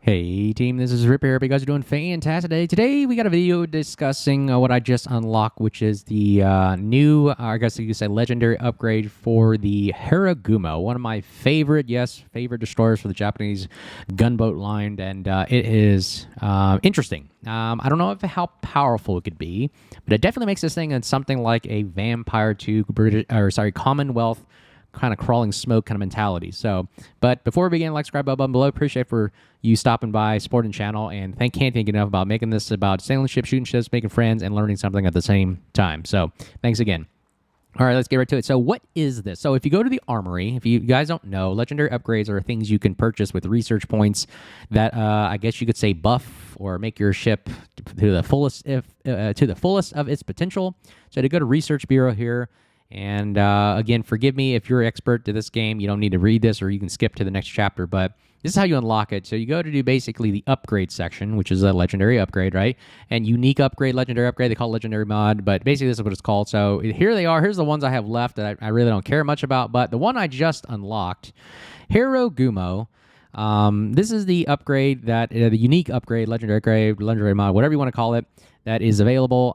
Hey team, this is Rip here. Hope you guys are doing fantastic today. Today we got a video discussing what I just unlocked, which is the new, I guess you could say, legendary upgrade for the Harugumo, one of my favorite destroyers for the Japanese gunboat line, and it is interesting. I don't know how powerful it could be, but it definitely makes this thing in something like a Vampire 2 Commonwealth kind of crawling smoke kind of mentality. So, but before we begin, like, subscribe button below. Appreciate for you stopping by, supporting the channel, and can't thank you enough about making this about sailing ships, shooting ships, making friends, and learning something at the same time. So, thanks again. All right, let's get right to it. So what is this? So if you go to the armory, if you guys don't know, legendary upgrades are things you can purchase with research points that I guess you could say buff or make your ship to the fullest of its potential. So to go to Research Bureau here, and again, forgive me if you're an expert to this game. You don't need to read this, or you can skip to the next chapter, but this is how you unlock it. So you go to do basically the upgrade section, which is a legendary upgrade, right? And unique upgrade, legendary upgrade, they call it legendary mod, but basically this is what it's called. So here they are. Here's the ones I have left that I really don't care much about, but the one I just unlocked, Harugumo. This is the upgrade that, the unique upgrade, legendary mod, whatever you want to call it, that is available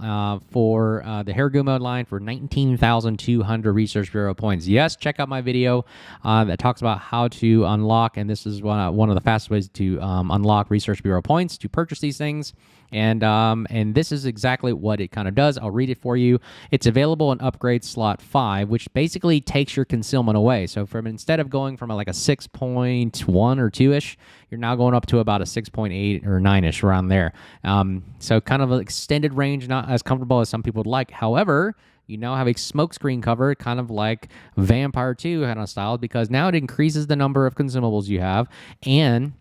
for the Harugumo line for 19,200 Research Bureau points. Yes, check out my video that talks about how to unlock, and this is one of the fastest ways to unlock Research Bureau points to purchase these things. And this is exactly what it kind of does. I'll read it for you. It's available in upgrade slot 5, which basically takes your concealment away. So instead of going from like a 6.1 or 2-ish, you're now going up to about a 6.8 or 9-ish around there. So kind of an extended range, not as comfortable as some people would like. However, you now have a smoke screen cover, kind of like Vampire 2 kind of style, because now it increases the number of consumables you have, and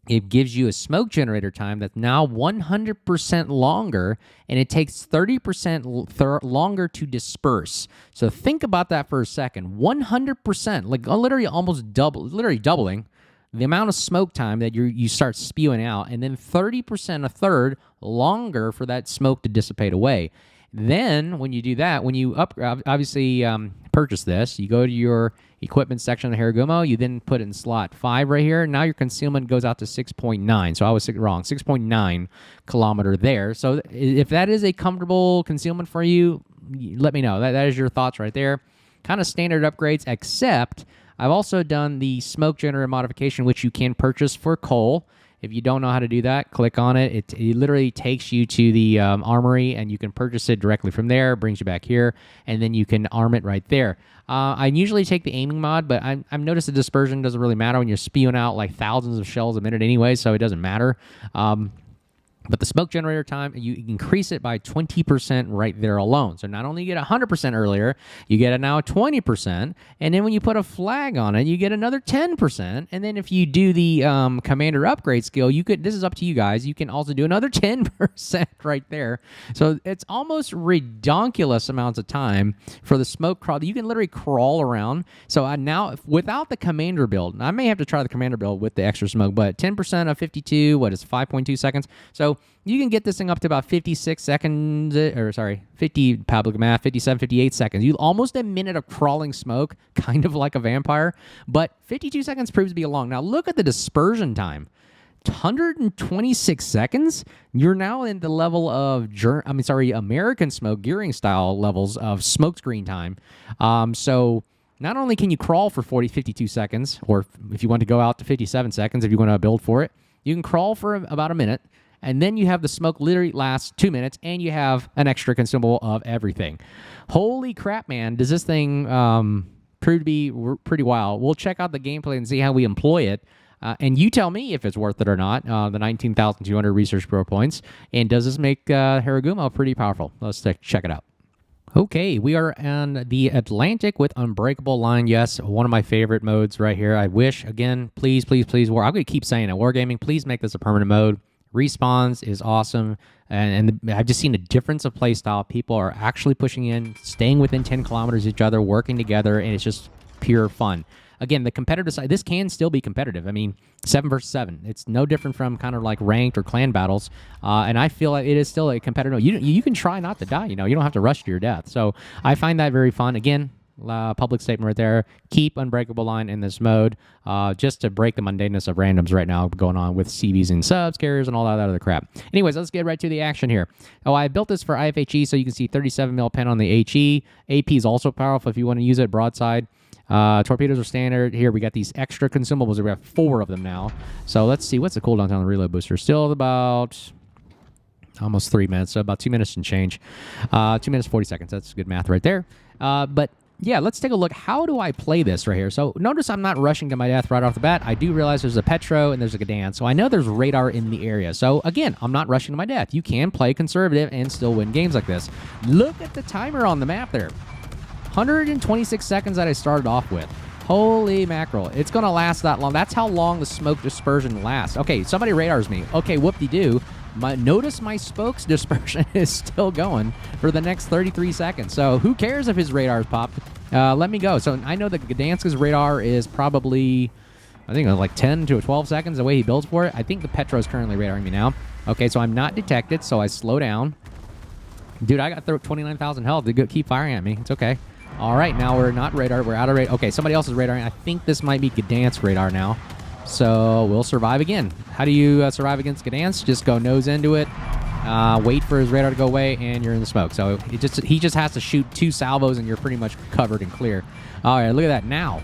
it gives you a smoke generator time that's now 100% longer, and it takes 30% longer to disperse. So think about that for a second. 100%, like literally almost doubling the amount of smoke time that you start spewing out, and then 30%, a third, longer for that smoke to dissipate away. Then when you do that, when you purchase this, you go to your equipment section of Harugumo, you then put it in slot 5 right here. Now your concealment goes out to 6.9. So I was wrong, 6.9 kilometer there. So if that is a comfortable concealment for you, let me know. That is your thoughts right there. Kind of standard upgrades, except I've also done the smoke generator modification, which you can purchase for coal. If you don't know how to do that, click on it. It literally takes you to the armory, and you can purchase it directly from there. Brings you back here, and then you can arm it right there. I usually take the aiming mod, but I've noticed the dispersion doesn't really matter when you're spewing out like thousands of shells a minute anyway, so it doesn't matter. But the smoke generator time, you increase it by 20% right there alone. So not only you get 100% earlier, you get it now 20%. And then when you put a flag on it, you get another 10%. And then if you do the commander upgrade skill, this is up to you guys, you can also do another 10% right there. So it's almost ridiculous amounts of time for the smoke crawl. You can literally crawl around. So now, without the commander build, I may have to try the commander build with the extra smoke, but 10% of 52, what is 5.2 seconds? So you can get this thing up to about 56 seconds, 50 public math, 57, 58 seconds. You almost a minute of crawling smoke, kind of like a vampire, but 52 seconds proves to be long. Now look at the dispersion time. 126 seconds. You're now in the level of American smoke gearing style levels of smoke screen time. So not only can you crawl for 52 seconds, or if you want to go out to 57 seconds, if you want to build for it, you can crawl for about a minute. And then you have the smoke literally lasts 2 minutes, and you have an extra consumable of everything. Holy crap, man. Does this thing prove to be pretty wild? We'll check out the gameplay and see how we employ it. And you tell me if it's worth it or not, the 19,200 Research Bureau points. And does this make Harugumo pretty powerful? Let's check it out. Okay, we are on the Atlantic with Unbreakable Line. Yes, one of my favorite modes right here. I wish, again, please, I'm going to keep saying it. Wargaming, please make this a permanent mode. Respawns is awesome, and I've just seen a difference of playstyle. People are actually pushing in, staying within 10 kilometers of each other, working together, and it's just pure fun. Again, the competitive side, this can still be competitive. I mean, 7 versus 7. It's no different from kind of like ranked or clan battles, and I feel like it is still a competitive. You can try not to die, you don't have to rush to your death. So I find that very fun. Again, public statement right there. Keep Unbreakable Line in this mode, just to break the mundaneness of randoms right now going on with CVs and subs, carriers, and all that other crap. Anyways, let's get right to the action here. Oh, I built this for IFHE, so you can see 37 mil pen on the HE. AP is also powerful if you want to use it broadside. Torpedoes are standard. Here we got these extra consumables. We have 4 of them now. So let's see, what's the cooldown on the reload booster? Still about almost 3 minutes, so about 2 minutes and change. 2 minutes 40 seconds. That's good math right there. But yeah, let's take a look. How do I play this right here? So notice I'm not rushing to my death right off the bat. I do realize there's a Petro and there's a Gdansk, so I know there's radar in the area. So again, I'm not rushing to my death. You can play conservative and still win games like this. Look at the timer on the map there. 126 seconds that I started off with. Holy mackerel. It's going to last that long. That's how long the smoke dispersion lasts. Okay, somebody radars me. Okay, whoop-de-doo. Notice my spokes dispersion is still going for the next 33 seconds. So who cares if his radar's popped? Let me go. So I know that Gdansk's radar is probably, I think, like 10 to 12 seconds the way he builds for it. I think the Petro is currently radaring me now. Okay, so I'm not detected, so I slow down. Dude, I got 29,000 health. They keep firing at me. It's okay. All right, now we're not radar. We're out of radar. Okay, somebody else is radaring. I think this might be Gdansk radar now. So we'll survive again. How do you survive against Gdansk? Just go nose into it, wait for his radar to go away, and you're in the smoke. So he just has to shoot 2 salvos, and you're pretty much covered and clear. All right, look at that. Now,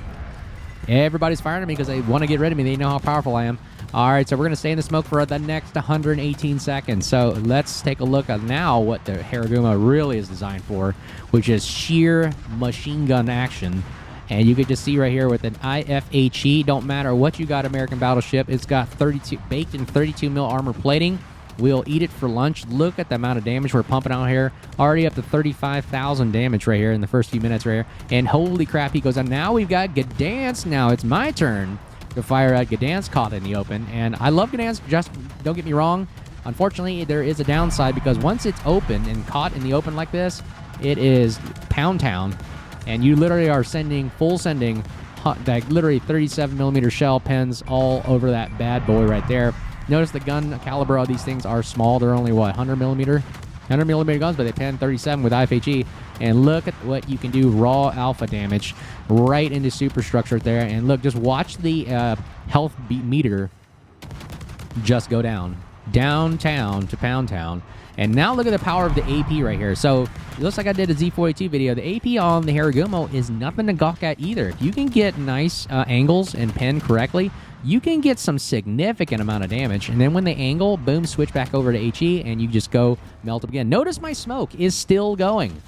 everybody's firing at me because they want to get rid of me. They know how powerful I am. All right, so we're going to stay in the smoke for the next 118 seconds. So let's take a look at now what the Harugumo really is designed for, which is sheer machine gun action. And you can just see right here with an IFHE, don't matter what you got, American Battleship, it's got 32 baked in 32 mil armor plating. We'll eat it for lunch. Look at the amount of damage we're pumping out here. Already up to 35,000 damage right here in the first few minutes right here. And holy crap, he goes on. Now we've got Gdansk. Now it's my turn to fire at Gdansk caught in the open. And I love Gdansk, just don't get me wrong. Unfortunately, there is a downside because once it's open and caught in the open like this, it is pound town. And you literally are full sending, like literally 37 millimeter shell pens all over that bad boy right there. Notice the gun caliber of these things are small. They're only, what, 100 millimeter guns, but they pen 37 with IFHE. And look at what you can do, raw alpha damage right into superstructure there. And look, just watch the health meter just go down. Downtown to pound town. And now look at the power of the AP right here. So it looks like I did a Z42 video. The AP on the Harugumo is nothing to gawk at either. If you can get nice angles and pen correctly, you can get some significant amount of damage. And then when they angle, boom, switch back over to HE, and you just go melt up again. Notice my smoke is still going.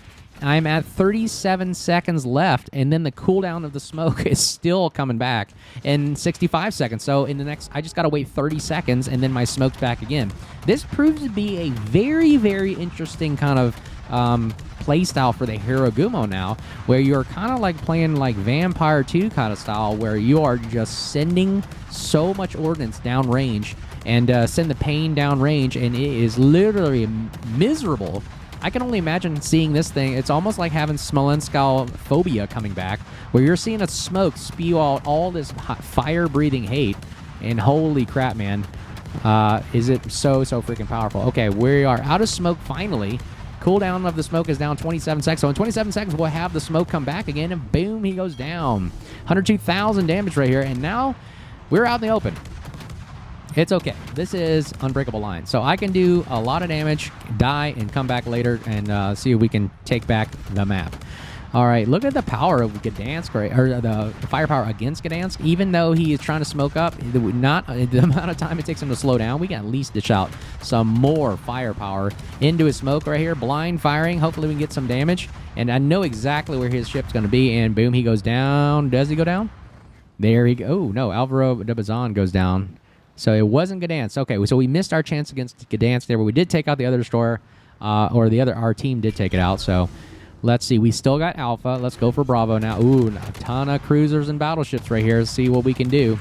I'm at 37 seconds left, and then the cooldown of the smoke is still coming back in 65 seconds. So in the next, I just got to wait 30 seconds, and then my smoke's back again. This proves to be a very, very interesting kind of play style for the Harugumo now, where you're kind of like playing like Vampire 2 kind of style, where you are just sending so much ordnance downrange and send the pain downrange, and it is literally miserable. I can only imagine seeing this thing. It's almost like having Smolensk phobia coming back, where you're seeing a smoke spew out all this fire-breathing hate, and holy crap, man. Is it so freaking powerful. Okay, we are out of smoke finally. Cooldown of the smoke is down 27 seconds. So in 27 seconds, we'll have the smoke come back again, and boom, he goes down. 102,000 damage right here, and now we're out in the open. It's okay. This is Unbreakable Line. So I can do a lot of damage, die, and come back later and see if we can take back the map. All right, look at the power of Gdansk, right, or the firepower against Gdansk. Even though he is trying to smoke up, not the amount of time it takes him to slow down, we can at least dish out some more firepower into his smoke right here. Blind firing. Hopefully we can get some damage. And I know exactly where his ship's going to be, and boom, he goes down. Does he go down? There he goes. Oh, no, Alvaro de Bazan goes down. So it wasn't Gdansk. Okay, so we missed our chance against Gdansk there, but we did take out the other destroyer, or our team did take it out. So let's see. We still got Alpha. Let's go for Bravo now. Ooh, a ton of cruisers and battleships right here. Let's see what we can do.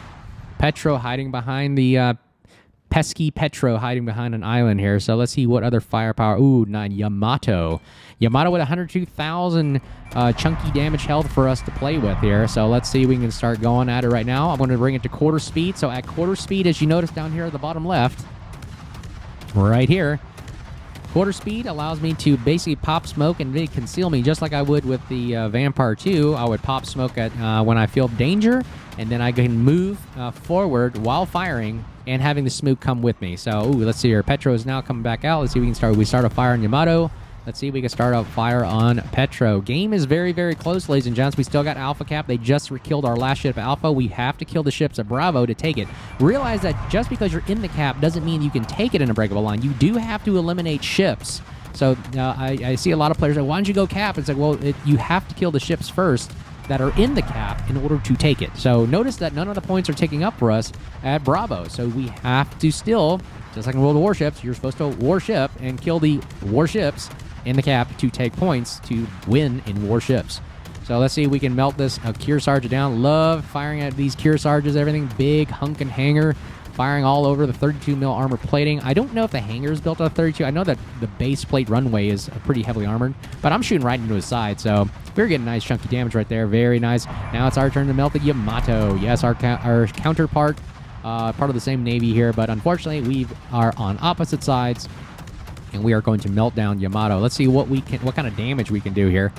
Petro hiding behind the pesky Petro hiding behind an island here. So let's see what other firepower. Ooh, Yamato. Yamato with 102,000 chunky damage health for us to play with here. So let's see if we can start going at it right now. I'm going to bring it to quarter speed. So at quarter speed, as you notice down here at the bottom left, right here, Quarter speed allows me to basically pop smoke and really conceal me, just like I would with the Vampire 2. I would pop smoke at when I feel danger, and then I can move forward while firing and having the smoke come with me. So, let's see here. Petro is now coming back out. Let's see if we can start. We start a fire on Yamato. Let's see if we can start a fire on Petro. Game is very, very close, ladies and gents. We still got Alpha Cap. They just killed our last ship, Alpha. We have to kill the ships at Bravo to take it. Realize that just because you're in the cap doesn't mean you can take it in a breakable line. You do have to eliminate ships. So I see a lot of players like, why don't you go cap? It's like, well, you have to kill the ships first that are in the cap in order to take it. So notice that none of the points are taking up for us at Bravo. So we have to still, just like in World of Warships, you're supposed to warship and kill the warships in the cap to take points to win in warships. So let's see if we can melt this Kearsarge down. Love firing at these Kearsarges, everything big, hunk and hanger, firing all over the 32 mil armor plating. I don't know if the hanger is built on 32. I know that the base plate runway is pretty heavily armored, but I'm shooting right into his side, so we're getting nice chunky damage right there. Very nice. Now it's our turn to melt the Yamato. Yes, our counterpart, part of the same Navy here, but unfortunately we are on opposite sides, and we are going to melt down Yamato. Let's see what kind of damage we can do here.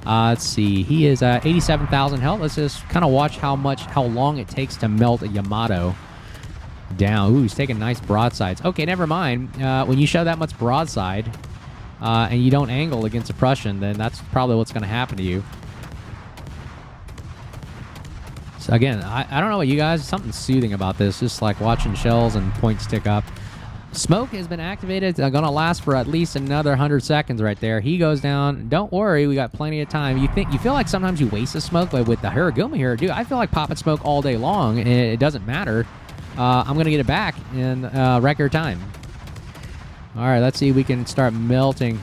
Let's see. He is 87,000 health. Let's just kind of watch how long it takes to melt a Yamato down. Ooh, he's taking nice broadsides. Okay, never mind. When you show that much broadside and you don't angle against suppression, then that's probably what's going to happen to you. So again, I don't know what you guys, something soothing about this, just like watching shells and points tick up. Smoke has been activated. It's going to last for at least another 100 seconds right there. He goes down. Don't worry, we got plenty of time. You feel like sometimes you waste a smoke, but with the Harugumo here, dude, I feel like popping smoke all day long, and it doesn't matter. I'm going to get it back in record time. All right, let's see if we can start melting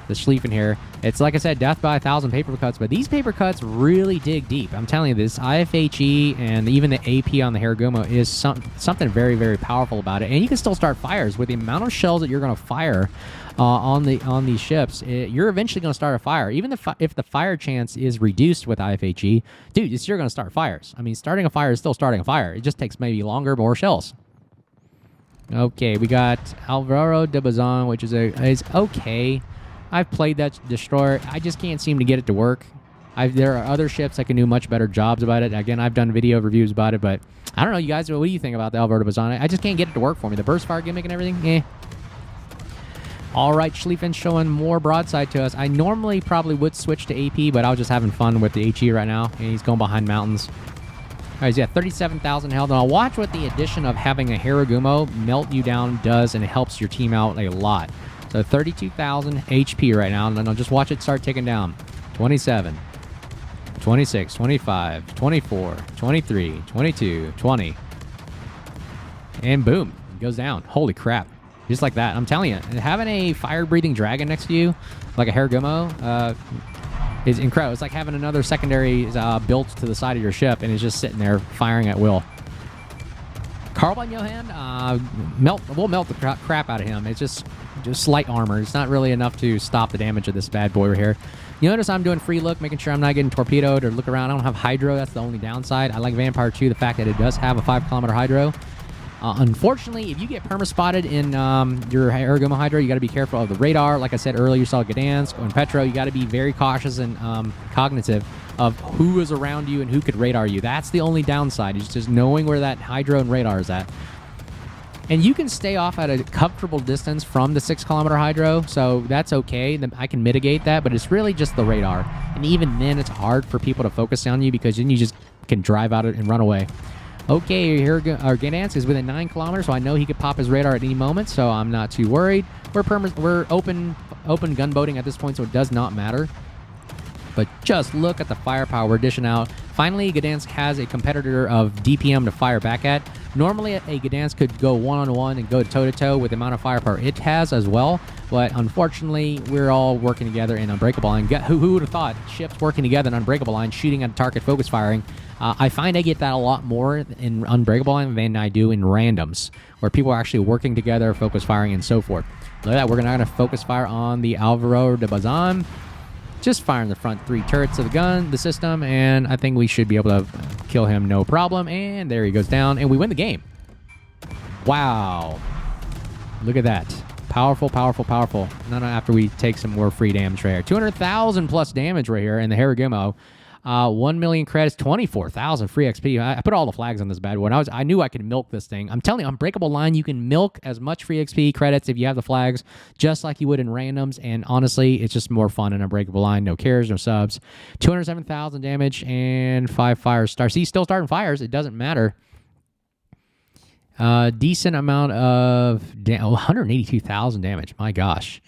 the Schlieffen here. It's like I said, death by 1,000 paper cuts, but these paper cuts really dig deep. I'm telling you, this IFHE and even the AP on the Harugumo is something very, very powerful about it. And you can still start fires with the amount of shells that you're going to fire on these ships. You're eventually going to start a fire. Even if the fire chance is reduced with IFHE, dude, you're going to start fires. I mean, starting a fire is still starting a fire. It just takes maybe longer, more shells. Okay, we got Alvaro de Bazan, which is okay. I've played that destroyer. I just can't seem to get it to work. There are other ships that can do much better jobs about it. Again, I've done video reviews about it, but I don't know, you guys, what do you think about the Alvaro de Bazan? I just can't get it to work for me. The burst fire gimmick and everything, eh. All right, Schlieffen showing more broadside to us. I normally probably would switch to AP, but I was just having fun with the HE right now, and he's going behind mountains. All right, he's got 37,000 health. And I'll watch what the addition of having a Harugumo melt you down does, and it helps your team out a lot. So 32,000 HP right now, and then I'll just watch it start ticking down. 27, 26, 25, 24, 23, 22, 20. And boom, it goes down. Holy crap. Just like that. I'm telling you, having a fire-breathing dragon next to you, like a Harugumo, is incredible. It's like having another secondary built to the side of your ship, and it's just sitting there firing at will. Carbine Johan, we'll melt the crap out of him. It's just slight armor. It's not really enough to stop the damage of this bad boy right here. You notice I'm doing free look, making sure I'm not getting torpedoed or look around. I don't have hydro. That's the only downside. I like Vampire 2, the fact that it does have a 5-kilometer hydro. Unfortunately, if you get perma-spotted in your Harugumo hydro, you got to be careful of the radar. Like I said earlier, you saw Gdansk and Petro. You got to be very cautious and cognitive of who is around you and who could radar you. That's the only downside, is just knowing where that hydro and radar is at. And you can stay off at a comfortable distance from the 6-kilometer hydro, so that's okay. I can mitigate that, but it's really just the radar. And even then, it's hard for people to focus on you, because then you just can drive out and run away. Okay, here our Gdansk is within 9 kilometers, so I know he could pop his radar at any moment, so I'm not too worried. We're open gunboating at this point, so it does not matter. But just look at the firepower we're dishing out. Finally, Gdansk has a competitor of DPM to fire back at. Normally, a Gdansk could go one-on-one and go toe-to-toe with the amount of firepower it has as well. But unfortunately, we're all working together in Unbreakable Line. Who would have thought ships working together in Unbreakable Line, shooting at a target, focus firing? I find I get that a lot more in Unbreakable Line than I do in randoms, where people are actually working together, focus firing, and so forth. Look at that. We're not going to focus fire on the Alvaro de Bazan. Just firing the front 3 turrets of the system, and I think we should be able to kill him no problem. And there he goes down, and we win the game. Wow. Look at that. Powerful, powerful, powerful. Not after we take some more free damage right here. 200,000 plus damage right here in the Harugumo. 1 million credits, 24,000 free XP. I put all the flags on this bad one. I knew I could milk this thing. I'm telling you, Unbreakable Line, you can milk as much free XP credits if you have the flags, just like you would in randoms. And honestly, it's just more fun in Unbreakable Line. No cares, no subs. 207,000 damage and 5 fire stars. See, still starting fires. It doesn't matter. Decent amount of 182,000 damage. My gosh.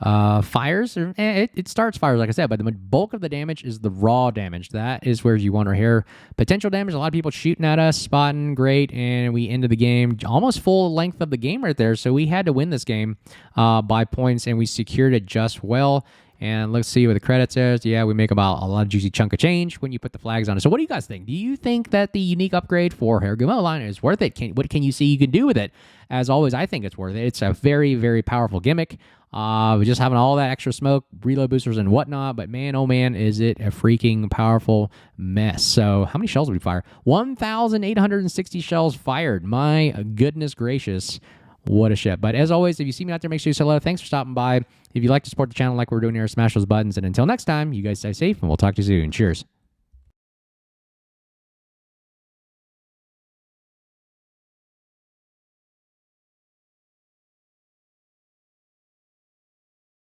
Fires, it starts fires, like I said, but the bulk of the damage is the raw damage. That is where you want right here. Potential damage, a lot of people shooting at us, spotting, great, and we ended the game almost full length of the game right there. So we had to win this game by points, and we secured it just well. And let's see what the credits is. Yeah, we make about a lot of juicy chunk of change when you put the flags on it. So what do you guys think? Do you think that the unique upgrade for Harugumo line is worth it? What can you see you can do with it? As always, I think it's worth it. It's a very, very powerful gimmick. Just having all that extra smoke, reload boosters, and whatnot. But man, oh man, is it a freaking powerful mess. So how many shells did we fire? 1,860 shells fired. My goodness gracious. What a shit. But as always, if you see me out there, make sure you say hello. Thanks for stopping by. If you'd like to support the channel like we're doing here, smash those buttons. And until next time, you guys stay safe, and we'll talk to you soon. Cheers.